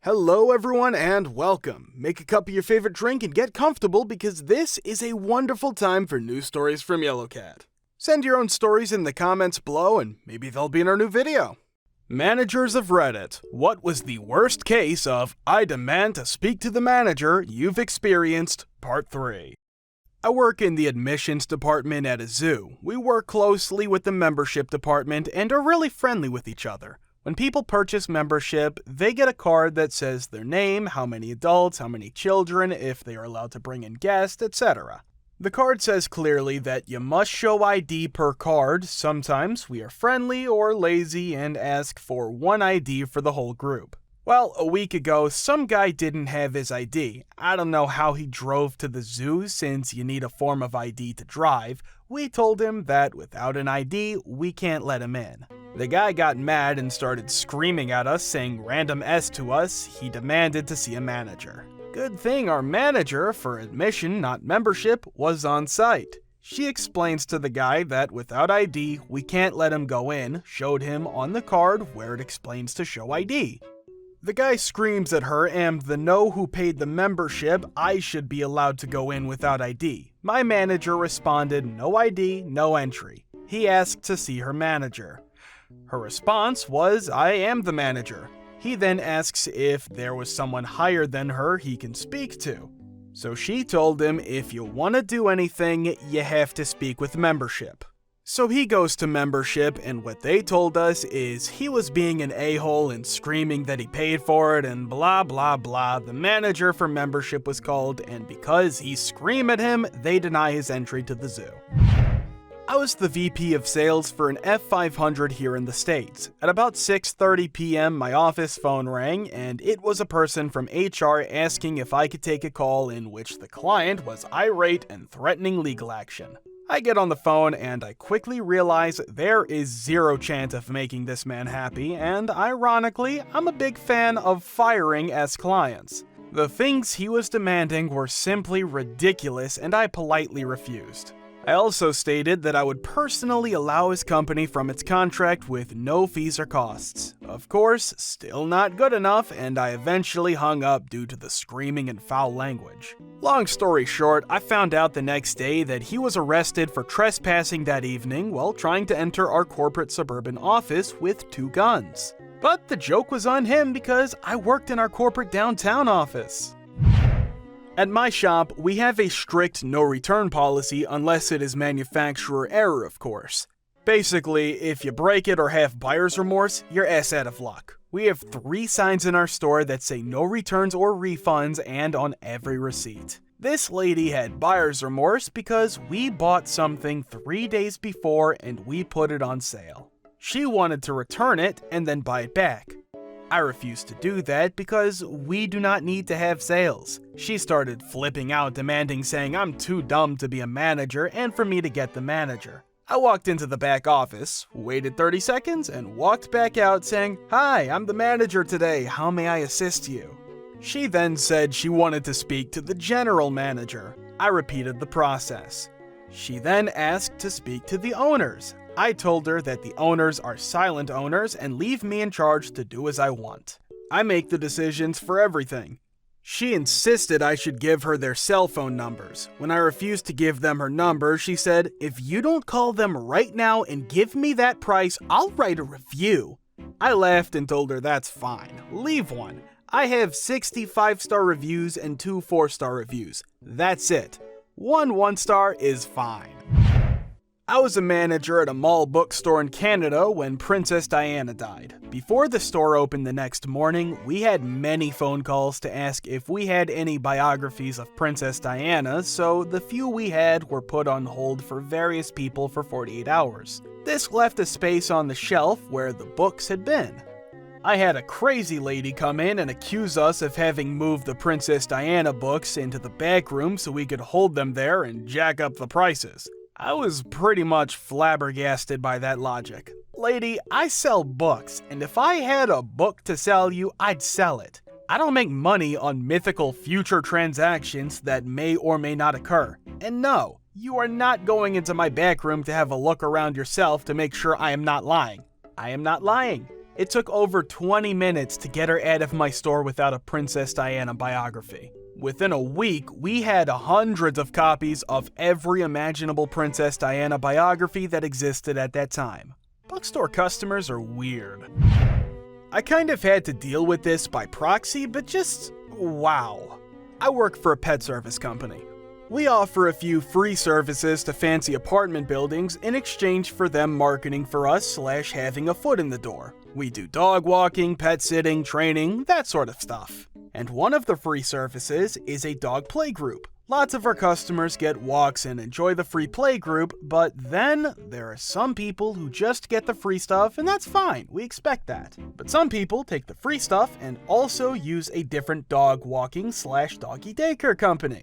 Hello everyone and welcome. Make a cup of your favorite drink and get comfortable because this is a wonderful time for news stories from Yellowcat. Send your own stories in the comments below and maybe they'll be in our new video. Managers of Reddit, what was the worst case of I demand to speak to the manager you've experienced, Part 3. I work in the admissions department at a zoo. We work closely with the membership department and are really friendly with each other. When people purchase membership, they get a card that says their name, how many adults, how many children, if they are allowed to bring in guests, etc. The card says clearly that you must show ID per card. Sometimes we are friendly or lazy and ask for one ID for the whole group. Well, a week ago, some guy didn't have his ID. I don't know how he drove to the zoo since you need a form of ID to drive. We told him that without an ID, we can't let him in. The guy got mad and started screaming at us, saying random S to us. He demanded to see a manager. Good thing our manager, for admission, not membership, was on site. She explains to the guy that without ID, we can't let him go in, showed him on the card where it explains to show ID. The guy screams at her and the know who paid the membership, I should be allowed to go in without ID. My manager responded, no ID, no entry. He asked to see her manager. Her response was, I am the manager. He then asks if there was someone higher than her he can speak to. So she told him if you want to do anything, you have to speak with membership. So he goes to membership and what they told us is he was being an a-hole and screaming that he paid for it and blah blah blah. The manager for membership was called and because he screamed at him, they deny his entry to the zoo. I was the VP of sales for an F500 here in the States. At about 6:30 p.m. my office phone rang and it was a person from HR asking if I could take a call in which the client was irate and threatening legal action. I get on the phone and I quickly realize there is zero chance of making this man happy and ironically, I'm a big fan of firing as clients. The things he was demanding were simply ridiculous and I politely refused. I also stated that I would personally allow his company from its contract with no fees or costs. Of course, still not good enough, and I eventually hung up due to the screaming and foul language. Long story short, I found out the next day that he was arrested for trespassing that evening while trying to enter our corporate suburban office with 2 guns. But the joke was on him because I worked in our corporate downtown office. At my shop, we have a strict no-return policy unless it is manufacturer error, of course. Basically, if you break it or have buyer's remorse, you're ass out of luck. We have 3 signs in our store that say no returns or refunds and on every receipt. This lady had buyer's remorse because we bought something 3 days before and we put it on sale. She wanted to return it and then buy it back. I refused to do that because we do not need to have sales. She started flipping out, demanding, saying I'm too dumb to be a manager and for me to get the manager. I walked into the back office, waited 30 seconds, and walked back out saying, Hi, I'm the manager today, how may I assist you? She then said she wanted to speak to the general manager. I repeated the process. She then asked to speak to the owners. I told her that the owners are silent owners and leave me in charge to do as I want. I make the decisions for everything. She insisted I should give her their cell phone numbers. When I refused to give them her number, she said, if you don't call them right now and give me that price, I'll write a review. I laughed and told her that's fine. Leave one. I have 60 5-star reviews and 2 4-star reviews. That's it. 1 1-star is fine. I was a manager at a mall bookstore in Canada when Princess Diana died. Before the store opened the next morning, we had many phone calls to ask if we had any biographies of Princess Diana, so the few we had were put on hold for various people for 48 hours. This left a space on the shelf where the books had been. I had a crazy lady come in and accuse us of having moved the Princess Diana books into the backroom so we could hold them there and jack up the prices. I was pretty much flabbergasted by that logic. Lady, I sell books, and if I had a book to sell you, I'd sell it. I don't make money on mythical future transactions that may or may not occur. And no, you are not going into my backroom to have a look around yourself to make sure I am not lying. I am not lying. It took over 20 minutes to get her out of my store without a Princess Diana biography. Within a week, we had hundreds of copies of every imaginable Princess Diana biography that existed at that time. Bookstore customers are weird. I kind of had to deal with this by proxy, but just wow. I work for a pet service company. We offer a few free services to fancy apartment buildings in exchange for them marketing for us / having a foot in the door. We do dog walking, pet sitting, training, that sort of stuff. And one of the free services is a dog play group. Lots of our customers get walks and enjoy the free play group, but then there are some people who just get the free stuff, and that's fine, we expect that. But some people take the free stuff and also use a different dog walking / doggy daycare company.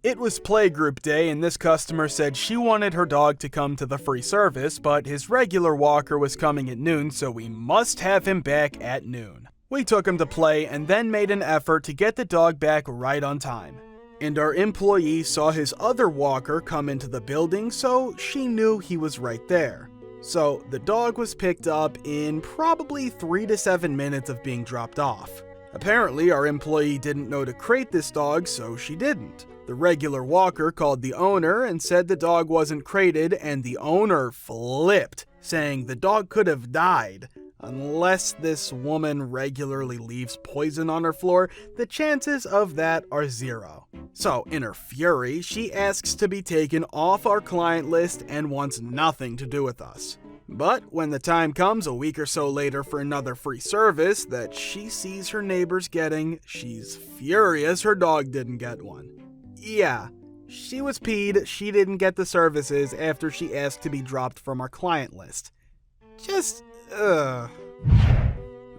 It was playgroup day and this customer said she wanted her dog to come to the free service, but his regular walker was coming at noon, so we must have him back at noon. We took him to play and then made an effort to get the dog back right on time. And our employee saw his other walker come into the building, so she knew he was right there. So the dog was picked up in probably 3 to 7 minutes of being dropped off. Apparently, our employee didn't know to crate this dog, so she didn't. The regular walker called the owner and said the dog wasn't crated, and the owner flipped, saying the dog could have died. Unless this woman regularly leaves poison on her floor, the chances of that are 0. So, in her fury, she asks to be taken off our client list and wants nothing to do with us. But when the time comes a week or so later for another free service that she sees her neighbors getting, she's furious her dog didn't get one. Yeah, she was peed she didn't get the services after she asked to be dropped from our client list. The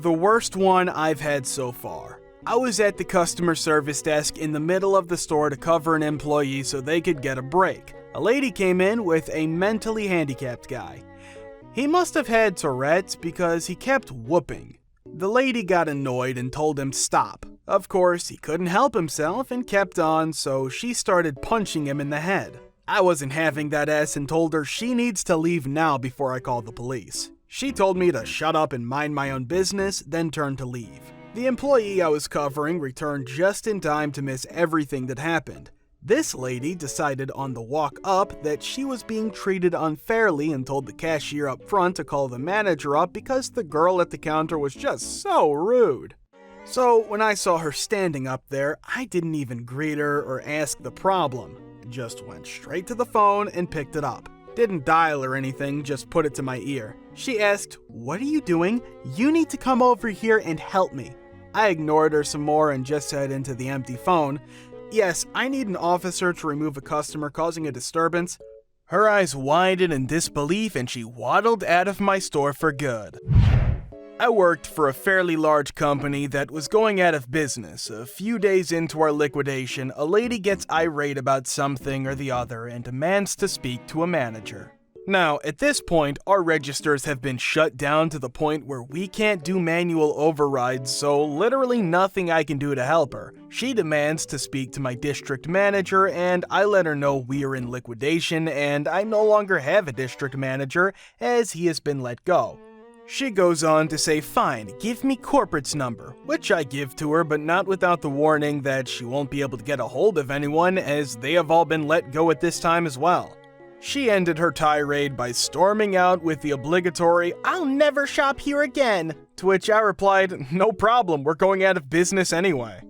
worst one I've had so far. I was at the customer service desk in the middle of the store to cover an employee so they could get a break. A lady came in with a mentally handicapped guy. He must have had Tourette's because he kept whooping. The lady got annoyed and told him stop. Of course, he couldn't help himself and kept on, so she started punching him in the head. I wasn't having that ass and told her she needs to leave now before I call the police. She told me to shut up and mind my own business, then turned to leave. The employee I was covering returned just in time to miss everything that happened. This lady decided on the walk up that she was being treated unfairly and told the cashier up front to call the manager up because the girl at the counter was just so rude. So when I saw her standing up there, I didn't even greet her or ask the problem. Just went straight to the phone and picked it up. Didn't dial or anything, just put it to my ear. She asked, "What are you doing? You need to come over here and help me." I ignored her some more and just said into the empty phone, "Yes, I need an officer to remove a customer causing a disturbance." Her eyes widened in disbelief and she waddled out of my store for good. I worked for a fairly large company that was going out of business. A few days into our liquidation, a lady gets irate about something or the other and demands to speak to a manager. Now, at this point, our registers have been shut down to the point where we can't do manual overrides, so literally nothing I can do to help her. She demands to speak to my district manager, and I let her know we are in liquidation and I no longer have a district manager as he has been let go. She goes on to say, "Fine, give me corporate's number," which I give to her, but not without the warning that she won't be able to get a hold of anyone as they have all been let go at this time as well. She ended her tirade by storming out with the obligatory, "I'll never shop here again," to which I replied, "No problem, we're going out of business anyway."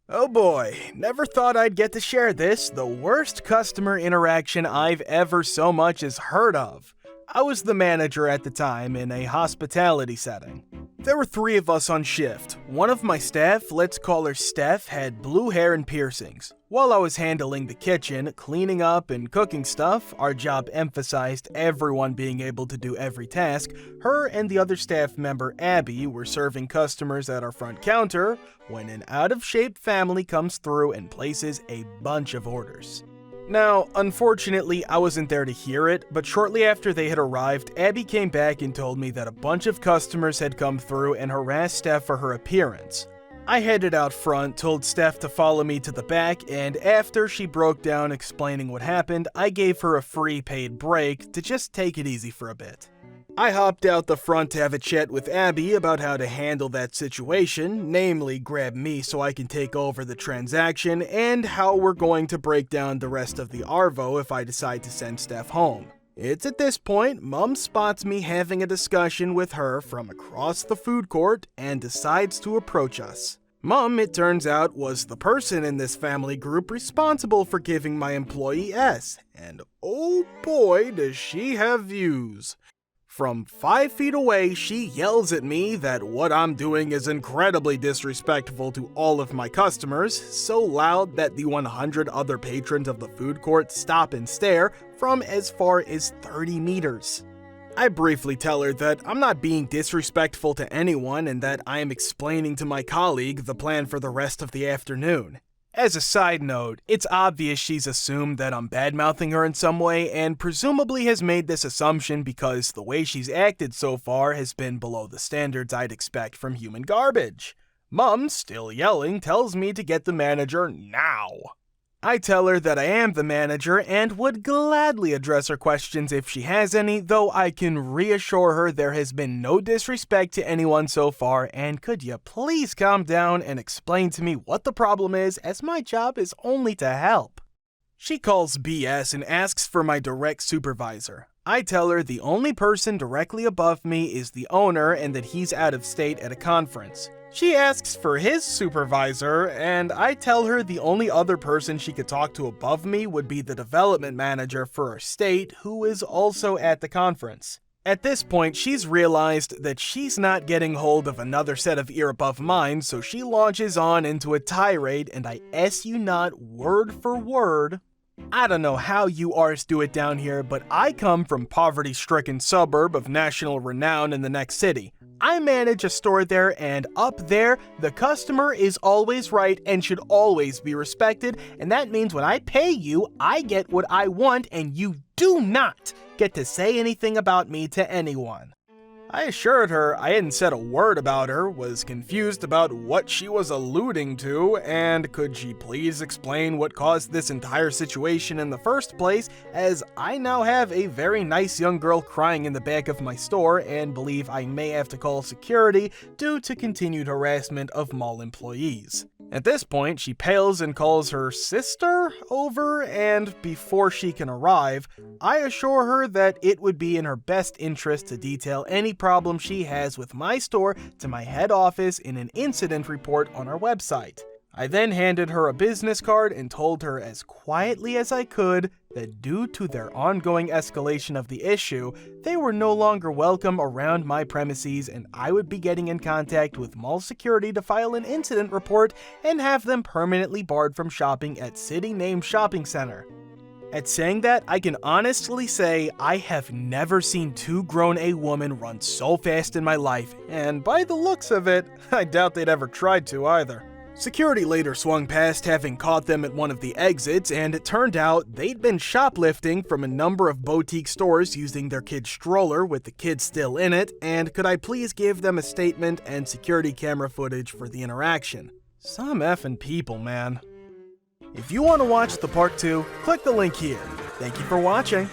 Oh boy, never thought I'd get to share this, the worst customer interaction I've ever so much as heard of. I was the manager at the time in a hospitality setting. There were 3 of us on shift. One of my staff, let's call her Steph, had blue hair and piercings. While I was handling the kitchen, cleaning up and cooking stuff, our job emphasized everyone being able to do every task. Her and the other staff member, Abby, were serving customers at our front counter when an out-of-shape family comes through and places a bunch of orders. Now, unfortunately, I wasn't there to hear it, but shortly after they had arrived, Abby came back and told me that a bunch of customers had come through and harassed Steph for her appearance. I headed out front, told Steph to follow me to the back, and after she broke down explaining what happened, I gave her a free paid break to just take it easy for a bit. I hopped out the front to have a chat with Abby about how to handle that situation, namely grab me so I can take over the transaction, and how we're going to break down the rest of the Arvo if I decide to send Steph home. It's at this point Mom spots me having a discussion with her from across the food court and decides to approach us. Mom, it turns out, was the person in this family group responsible for giving my employee S, and oh boy does she have views. From 5 feet away, she yells at me that what I'm doing is incredibly disrespectful to all of my customers, so loud that the 100 other patrons of the food court stop and stare from as far as 30 meters. I briefly tell her that I'm not being disrespectful to anyone and that I am explaining to my colleague the plan for the rest of the afternoon. As a side note, it's obvious she's assumed that I'm bad-mouthing her in some way and presumably has made this assumption because the way she's acted so far has been below the standards I'd expect from human garbage. Mom, still yelling, tells me to get the manager now. I tell her that I am the manager and would gladly address her questions if she has any, though I can reassure her there has been no disrespect to anyone so far, and could you please calm down and explain to me what the problem is, as my job is only to help. She calls BS and asks for my direct supervisor. I tell her the only person directly above me is the owner and that he's out of state at a conference. She asks for his supervisor, and I tell her the only other person she could talk to above me would be the development manager for her state, who is also at the conference. At this point, she's realized that she's not getting hold of another set of ear above mine, so she launches on into a tirade, and I S you not word for word. I don't know how you arse do it down here, but I come from poverty-stricken suburb of national renown in the next city. I manage a store there, and up there, the customer is always right and should always be respected, and that means when I pay you, I get what I want, and you do not get to say anything about me to anyone. I assured her I hadn't said a word about her, was confused about what she was alluding to, and could she please explain what caused this entire situation in the first place, as I now have a very nice young girl crying in the back of my store and believe I may have to call security due to continued harassment of mall employees. At this point, she pales and calls her sister over, and before she can arrive, I assure her that it would be in her best interest to detail any problem she has with my store to my head office in an incident report on our website. I then handed her a business card and told her as quietly as I could that due to their ongoing escalation of the issue, they were no longer welcome around my premises and I would be getting in contact with mall security to file an incident report and have them permanently barred from shopping at City Name Shopping Center. At saying that, I can honestly say I have never seen two grown-a women run so fast in my life, and by the looks of it, I doubt they'd ever tried to either. Security later swung past, having caught them at one of the exits, and it turned out they'd been shoplifting from a number of boutique stores using their kid's stroller with the kid still in it, and could I please give them a statement and security camera footage for the interaction. Some effing people, man. If you want to watch the part 2, click the link here. Thank you for watching.